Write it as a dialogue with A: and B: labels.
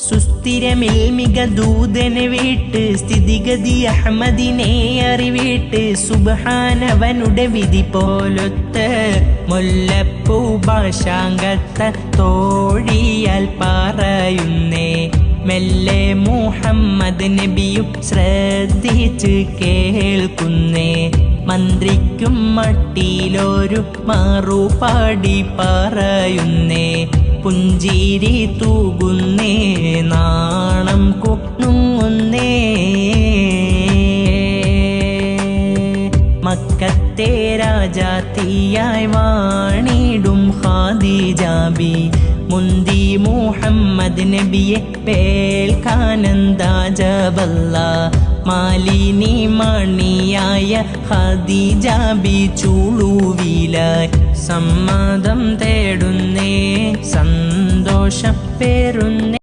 A: സുസ്ഥിരമിൽമിക ദൂതനെ വീട്ട് സ്ഥിതിഗതി അഹമ്മദിനെ അറിവിട്ട് സുബ്ഹാനവനുടെ വിധി പോലൊത്ത് മുല്ലപ്പൂ ഭാഷാംഗത്ത തോഴിയാൽ പറയുന്നേ മെല്ലെ മുഹമ്മദ് നബിയും ശ്രദ്ധിച്ച് കേൾക്കുന്നേ മന്ത്രിക്കും മട്ടിലൊരു മറുപാടി പറയുന്നേ പുഞ്ചിരി തൂകുന്നേ നാണം കുണുങ്ങുന്നേ മക്കത്തെ രാജാത്തിയായി വാണിടും ഖദീജാബി മുന്തി മുഹമ്മദ് നബിയെ പേൽക്കാനന്ദാജബല്ല മാലിനി മണിയായ ഖദീജാബി ചൂളുവിലായി സമ്മതം തേടുന്നേ സന്തോഷം പേരുന്നേ.